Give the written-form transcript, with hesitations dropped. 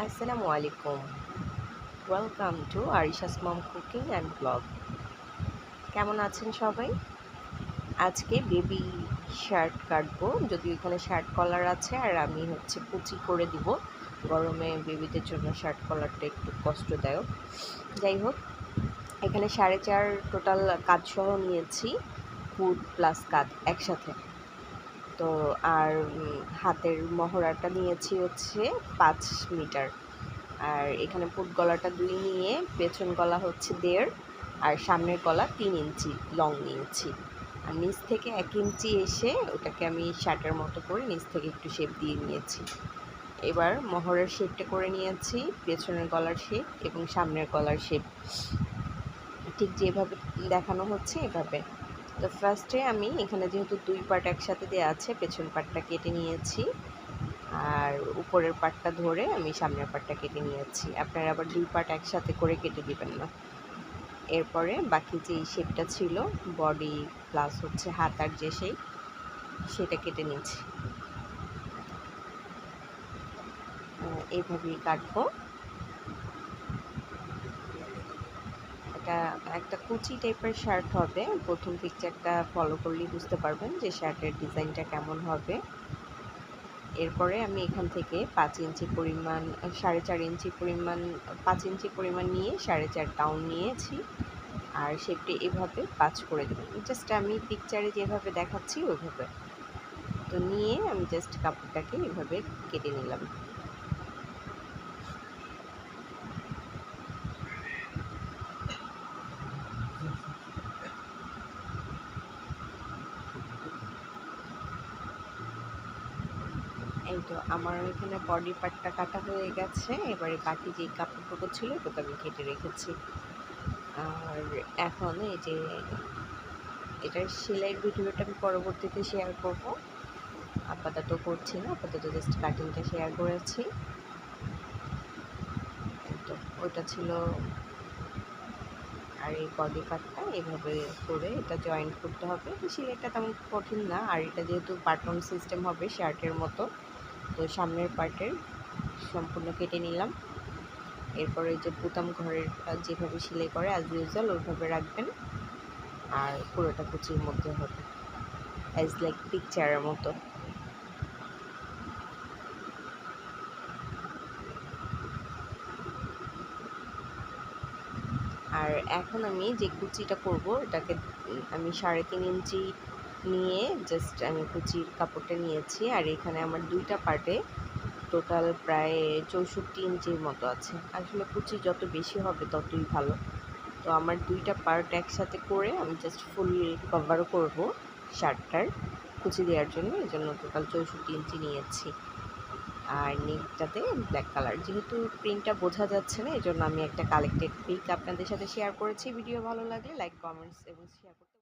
আসসালামু আলাইকুম। Welcome to Arisha's mom cooking and blog. কেমন আছেন সবাই? আজকে বেবি শার্ট কাটবো, যদিও এখানে শার্ট কলার আছে আর আমি কুচি করে দিব। গরমে বেবিদের জন্য শার্ট কলারটা একটু কষ্টদায়ক। যাই হোক, এখানে 4.5 টোটাল কাঁধসহ নিয়েছি, ফুট প্লাস কাঁধ একসাথে। তো আর হাতের মহড়াটা নিয়েছি 5 মিটার। আর এখানে পুট গলাটা 2 নিয়ে পেছন গলা 1.5 আর সামনের গলা 3 ইঞ্চি লং নিয়েছি। আর নিচ থেকে 1 ইঞ্চি এসে ওটাকে আমি শার্টের মতো করে নিচ থেকে একটু শেপ দিয়ে নিয়েছি। এবার মহড়ার শেপটা করে নিয়েছি, পেছনের গলার শেপ এবং সামনের গলার শেপ ঠিক যেভাবে দেখানো হচ্ছে এভাবে। তো ফার্স্টে আমি এখানে যেহেতু 2 পার্ট একসাথে দেওয়া আছে, পেছন পার্টটা কেটে নিয়েছি আর উপরের পার্টটা ধরে আমি সামনের পার্টটা কেটে নিয়েছি। আপনারা আবার 2 পার্ট একসাথে করে কেটে দিবেন না। এরপরে বাকি যে শেপটা ছিল বডি প্লাস হাতার যে সেটা কেটে নিয়েছি। এইভাবেই কাটবো। এটা একটা কুচি টাইপের শার্ট হবে। প্রথম পিকচারটা ফলো করলেই বুঝতে পারবেন যে শার্টের ডিজাইনটা কেমন হবে। এরপরে আমি এখান থেকে 5 ইঞ্চি পরিমাণ 4.5 ইঞ্চি পরিমাণ 5 ইঞ্চি পরিমাণ নিয়ে 4.5 ডাউন নিয়েছি আর শেপটি এভাবে 5 করে দেব। জাস্ট আমি পিকচারে যেভাবে দেখাচ্ছি ওইভাবে। তো নিয়ে আমি জাস্ট কাপড়টাকে এভাবে কেটে নিলাম। এই তো আমার এখানে বডি পার্টটা কাটা হয়ে গেছে। এবারে বাকি যে কাপড়টুকু ছিল ওটা আমি কেটে রেখেছি। আর এখন এই যে এটার সেলাইয়ের ভিডিওটা আমি পরবর্তীতে শেয়ার করব। আপাতত করছি না, আপাতত জাস্ট কাটিংটা শেয়ার করেছি। তো ওইটা ছিল। আর এই বডি পার্টটা এভাবে করে এটা জয়েন্ট করতে হবে। সেলাইটা তেমন কঠিন না, আর এটা যেহেতু বাটন সিস্টেম হবে শার্টের মতো, তো সামনের পার্টের সম্পূর্ণ কেটে নিলাম। এরপরে যে বুতাম ঘরের যেভাবে সেলাই করে অ্যাজ ইউজুয়াল ওইভাবে রাখবেন। আর পুরোটা কুচির মধ্যে হবে অ্যাজ লাইক পিকচারের মতো। আর এখন আমি যে কুচিটা করব এটাকে আমি 3.5 ইঞ্চি নিয়ে জাস্ট আমি কুচির কাপড়টা নিয়েছি। আর এখানে আমার 2টা পার্টে টোটাল প্রায় 64 ইঞ্চির মতো আছে। আসলে কুচি যত বেশি হবে ততই ভালো। তো আমার 2টা পার্ট একসাথে করে আমি জাস্ট ফুল কভার করব শার্টটার কুচি দেওয়ার জন্য। এই জন্য টোটাল 64 ইঞ্চি নিয়েছি। আর নেকটাতে ব্ল্যাক কালার, যেহেতু প্রিন্টটা বোঝা যাচ্ছে না এই জন্য আমি একটা কালেক্টেড পিক আপনাদের সাথে শেয়ার করেছি। ভিডিও ভালো লাগলে লাইক, কমেন্টস এবং শেয়ার করতে